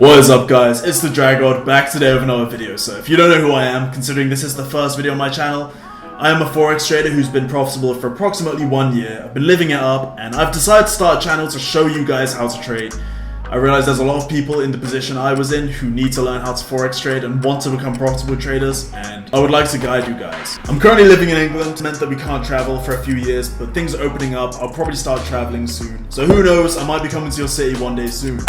What is up, guys? It's the Dragod back today with another video. So if you don't know who I am, considering this is the first video on my channel, I am a Forex trader who's been profitable for approximately 1 year. I've been living it up and I've decided to start a channel to show you guys how to trade. I realize there's a lot of people in the position I was in who need to learn how to Forex trade and want to become profitable traders, and I would like to guide you guys. I'm currently living in England. It meant that we can't travel for a few years, but things are opening up. I'll probably start traveling soon. So who knows, I might be coming to your city one day soon.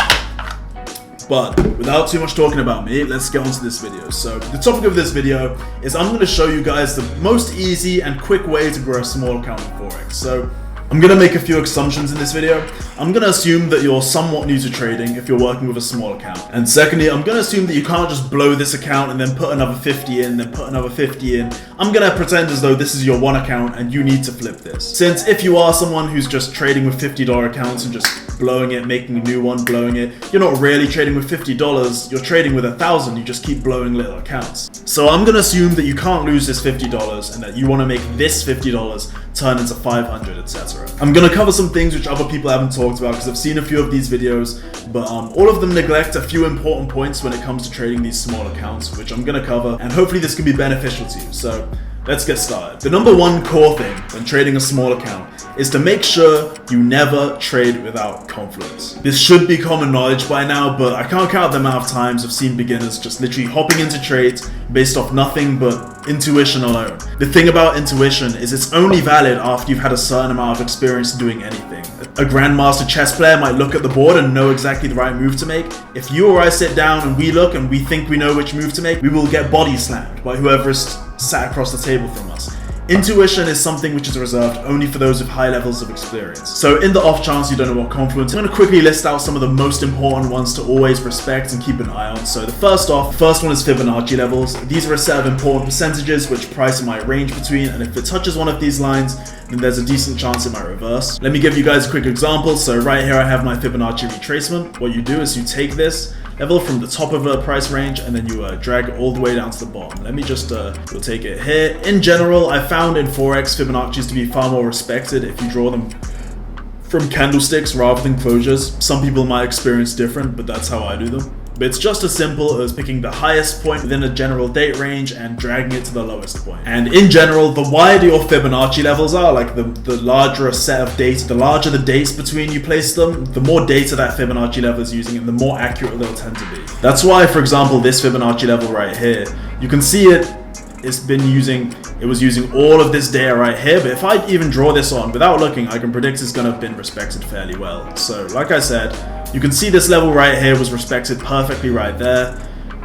But without too much talking about me, let's get on to this video. So the topic of this video is I'm going to show you guys the most easy and quick way to grow a small account in Forex. So I'm going to make a few assumptions in this video. I'm going to assume that you're somewhat new to trading if you're working with a small account. And secondly, I'm going to assume that you can't just blow this account and then put another 50 in, then put another 50 in. I'm going to pretend as though this is your one account and you need to flip this. Since if you are someone who's just trading with $50 accounts and just blowing it, making a new one, blowing it, you're not really trading with $50, you're trading with 1,000, you just keep blowing little accounts. So I'm going to assume that you can't lose this $50 and that you want to make this $50 turn into 500, etc. I'm going to cover some things which other people haven't talked about because I've seen a few of these videos, but all of them neglect a few important points when it comes to trading these small accounts, which I'm going to cover, and hopefully this can be beneficial to you. So let's get started. The number one core thing when trading a small account is to make sure you never trade without Confluence. This should be common knowledge by now, but I can't count the amount of times I've seen beginners just literally hopping into trades based off nothing but intuition alone. The thing about intuition is it's only valid after you've had a certain amount of experience doing anything. A grandmaster chess player might look at the board and know exactly the right move to make. If you or I sit down and we look and we think we know which move to make, we will get body slammed by whoever is sat across the table from us. Intuition is something which is reserved only for those with high levels of experience. So in the off chance you don't know what Confluence, I'm going to quickly list out some of the most important ones to always respect and keep an eye on. So the first one is Fibonacci Levels. These are a set of important percentages which price might range between, and if it touches one of these lines, then there's a decent chance it might reverse. Let me give you guys a quick example. So right here I have my Fibonacci retracement. What you do is you take this level from the top of a price range and then you drag it all the way down to the bottom. Let me just we'll take it here. In general, I found in Forex Fibonacci's to be far more respected if you draw them from candlesticks rather than closures. Some people might experience different, but that's how I do them. But it's just as simple as picking the highest point within a general date range and dragging it to the lowest point. And in general, the wider your Fibonacci levels are, like the larger a set of data, the larger the dates between you place them, the more data that Fibonacci level is using and the more accurate they'll tend to be. That's why, for example, this Fibonacci level right here, you can see it was using all of this data right here, but if I even draw this on without looking, I can predict it's going to have been respected fairly well. So like I said, you can see this level right here was respected perfectly right there.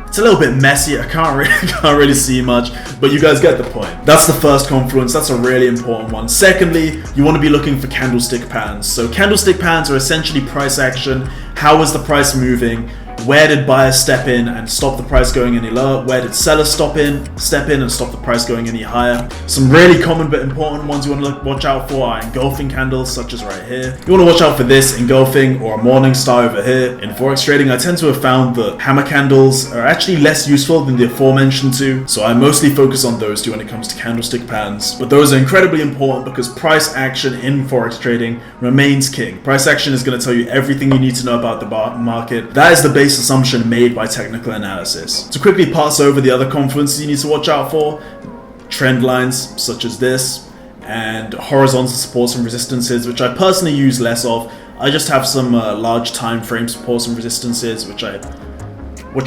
It's a little bit messy, I can't really see much, but you guys get the point. That's the first Confluence, that's a really important one. Secondly, you want to be looking for candlestick patterns. So candlestick patterns are essentially price action. How is the price moving? Where did buyers step in and stop the price going any lower? Where did sellers step in and stop the price going any higher? Some really common but important ones you want to watch out for are engulfing candles, such as right here. You want to watch out for this engulfing or a morning star over here. In Forex trading, I tend to have found that hammer candles are actually less useful than the aforementioned two, so I mostly focus on those two when it comes to candlestick patterns. But those are incredibly important because price action in Forex trading remains king. Price action is going to tell you everything you need to know about the market. That is the base assumption made by technical analysis. To quickly pass over the other Confluences you need to watch out for, trend lines such as this, and horizontal supports and resistances, which I personally use less of. I just have some large time frame supports and resistances which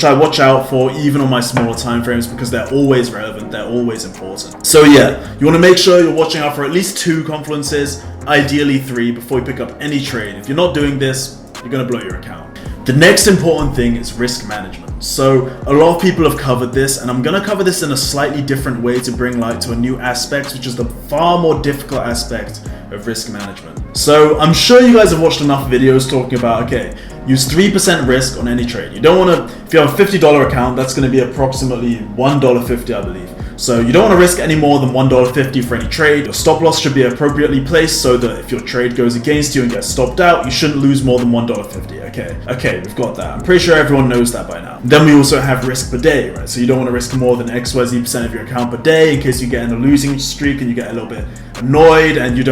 I watch out for even on my smaller time frames because they're always relevant, they're always important. So yeah, you want to make sure you're watching out for at least 2 Confluences, ideally 3, before you pick up any trade. If you're not doing this, you're going to blow your account. The next important thing is risk management. So a lot of people have covered this, and I'm going to cover this in a slightly different way to bring light to a new aspect, which is the far more difficult aspect of risk management. So I'm sure you guys have watched enough videos talking about, okay, use 3% risk on any trade. You don't want to, if you have a $50 account, that's going to be approximately $1.50, I believe. So you don't want to risk any more than $1.50 for any trade. Your stop loss should be appropriately placed so that if your trade goes against you and gets stopped out, you shouldn't lose more than $1.50. Okay, we've got that. I'm pretty sure everyone knows that by now. account. Then we also have risk per day, right? So you don't want to risk more than XYZ% of your account per day in case you get in a losing streak and you get a little bit annoyed and you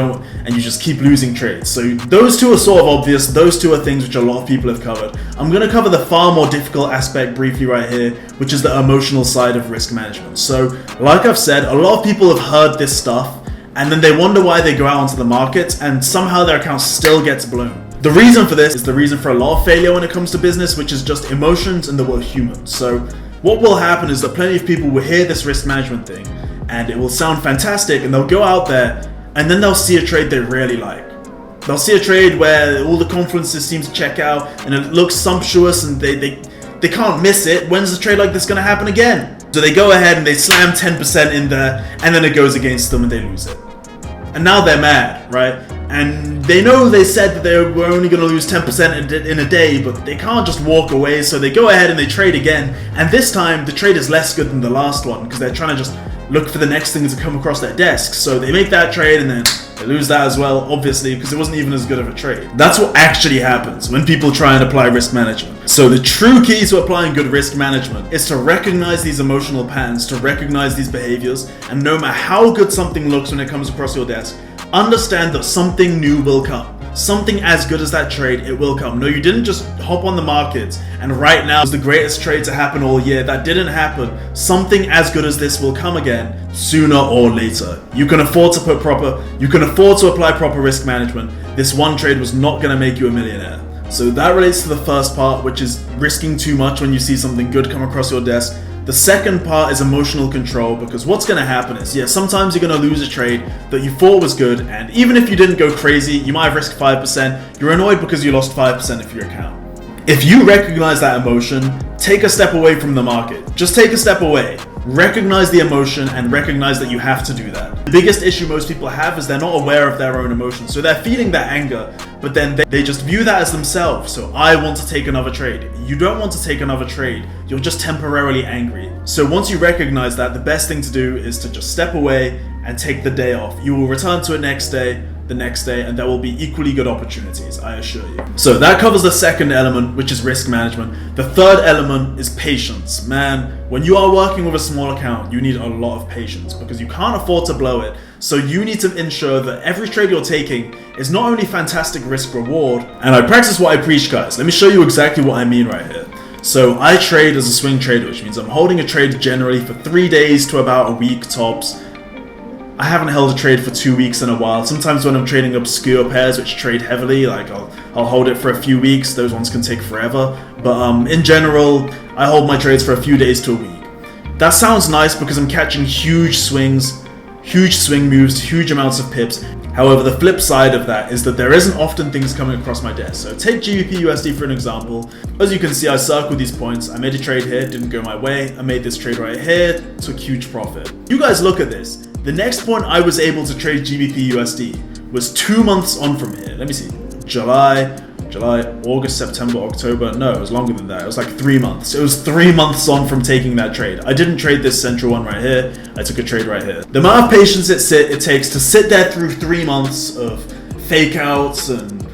just keep losing trades. So those two are sort of obvious. Those two are things which a lot of people have covered. I'm going to cover the far more difficult aspect briefly right here, which is the emotional side of risk management. So like I've said, a lot of people have heard this stuff and then they wonder why they go out onto the markets and somehow their account still gets blown. The reason for this is the reason for a lot of failure when it comes to business, which is just emotions and the word human. So what will happen is that plenty of people will hear this risk management thing and it will sound fantastic and they'll go out there and then they'll see a trade they really like. They'll see a trade where all the confluences seem to check out and it looks sumptuous and they can't miss it. When's a trade like this going to happen again? So they go ahead and they slam 10% in there and then it goes against them and they lose it. And now they're mad, right? And they know they said that they were only going to lose 10% in a day, but they can't just walk away, so they go ahead and they trade again. And this time, the trade is less good than the last one, because they're trying to just look for the next thing to come across their desk. So they make that trade and then they lose that as well, obviously, because it wasn't even as good of a trade. That's what actually happens when people try and apply risk management. So the true key to applying good risk management is to recognize these emotional patterns, to recognize these behaviors, and no matter how good something looks when it comes across your desk, understand that something new will come. Something as good as that trade, it will come. No, you didn't just hop on the market and right now is the greatest trade to happen all year. That didn't happen. Something as good as this will come again sooner or later. You can afford to apply proper risk management. This one trade was not going to make you a millionaire. So that relates to the first part, which is risking too much when you see something good come across your desk. The second part is emotional control, because what's going to happen is, sometimes you're going to lose a trade that you thought was good, and even if you didn't go crazy, you might have risked 5%, you're annoyed because you lost 5% of your account. If you recognize that emotion, take a step away from the market. Just take a step away. Recognize the emotion and recognize that you have to do that. The biggest issue most people have is they're not aware of their own emotions. So they're feeling that anger, but then they just view that as themselves. So I want to take another trade. You don't want to take another trade. You're just temporarily angry. So once you recognize that, the best thing to do is to just step away and take the day off. You will return to it the next day, and there will be equally good opportunities, I assure you. So that covers the second element, which is risk management. The third element is patience. Man, when you are working with a small account, you need a lot of patience because you can't afford to blow it. So you need to ensure that every trade you're taking is not only fantastic risk reward, and I practice what I preach, guys. Let me show you exactly what I mean right here. So I trade as a swing trader, which means I'm holding a trade generally for 3 days to about a week tops. I haven't held a trade for 2 weeks in a while. Sometimes when I'm trading obscure pairs which trade heavily, like I'll hold it for a few weeks. Those ones can take forever. But in general, I hold my trades for a few days to a week. That sounds nice because I'm catching huge swings, huge swing moves, huge amounts of pips. However, the flip side of that is that there isn't often things coming across my desk. So take GBP USD for an example. As you can see, I circled these points. I made a trade here, didn't go my way. I made this trade right here, took huge profit. You guys look at this. The next point I was able to trade GBP USD was 2 months on from here. Let me see. July, August, September, October. No, it was longer than that. It was like 3 months. It was 3 months on from taking that trade. I didn't trade this central one right here. I took a trade right here. The amount of patience it takes to sit there through 3 months of fake outs and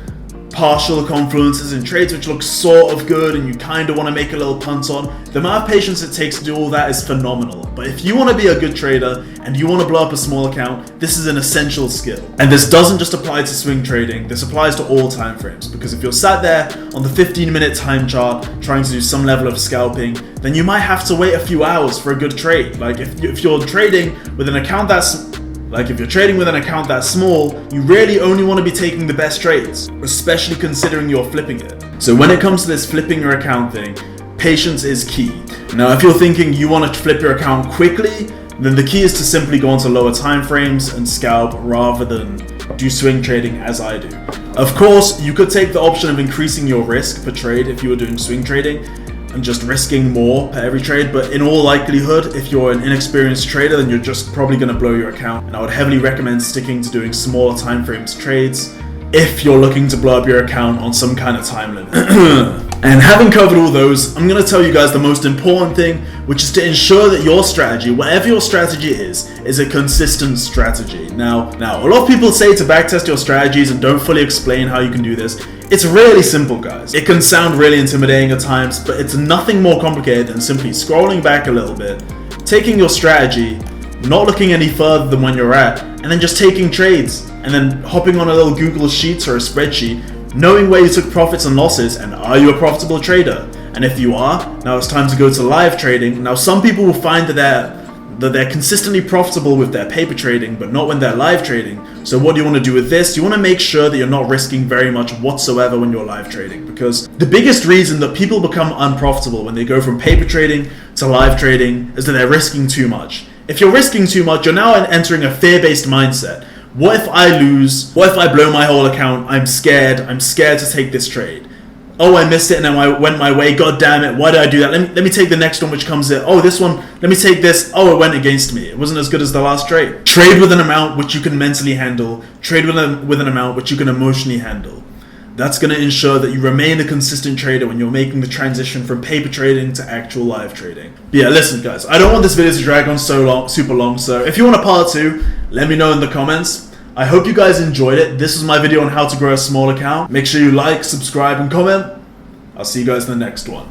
partial confluences and trades which look sort of good and you kind of want to make a little punt on, the amount of patience it takes to do all that is phenomenal. But if you want to be a good trader and you want to blow up a small account, this is an essential skill. And this doesn't just apply to swing trading, this applies to all time frames, because if you're sat there on the 15-minute time chart trying to do some level of scalping, then you might have to wait a few hours for a good trade. Like if you're trading with an account that's if you're trading with an account that small, you really only want to be taking the best trades, especially considering you're flipping it. So when it comes to this flipping your account thing, patience is key. Now, if you're thinking you want to flip your account quickly, then the key is to simply go onto lower time frames and scalp rather than do swing trading as I do. Of course, you could take the option of increasing your risk per trade if you were doing swing trading, and just risking more per every trade, but in all likelihood, if you're an inexperienced trader, then you're just probably going to blow your account. And I would heavily recommend sticking to doing smaller time frames trades if you're looking to blow up your account on some kind of time limit. And having covered all those, I'm going to tell you guys the most important thing, which is to ensure that your strategy, whatever your strategy is a consistent strategy. Now, a lot of people say to backtest your strategies and don't fully explain how you can do this. It's really simple, guys. It can sound really intimidating at times, but it's nothing more complicated than simply scrolling back a little bit, taking your strategy, not looking any further than when you're at, and then just taking trades, and then hopping on a little Google Sheets or a spreadsheet, knowing where you took profits and losses, and are you a profitable trader? And if you are, now it's time to go to live trading. Now some people will find that they're consistently profitable with their paper trading, but not when they're live trading. So what do you want to do with this? You want to make sure that you're not risking very much whatsoever when you're live trading, because the biggest reason that people become unprofitable when they go from paper trading to live trading is that they're risking too much. If you're risking too much, you're now entering a fear-based mindset. What if I lose? What if I blow my whole account? I'm scared to take this trade. Oh, I missed it and then I went my way. God damn it, why did I do that? Let me take the next one which comes in. Oh, this one, let me take this. Oh, it went against me. It wasn't as good as the last trade. Trade with an amount which you can mentally handle. Trade with an amount which you can emotionally handle. That's going to ensure that you remain a consistent trader when you're making the transition from paper trading to actual live trading. But yeah, listen guys, I don't want this video to drag on super long, so if you want a part 2, let me know in the comments. I hope you guys enjoyed it. This is my video on how to grow a small account. Make sure you like, subscribe, and comment. I'll see you guys in the next one.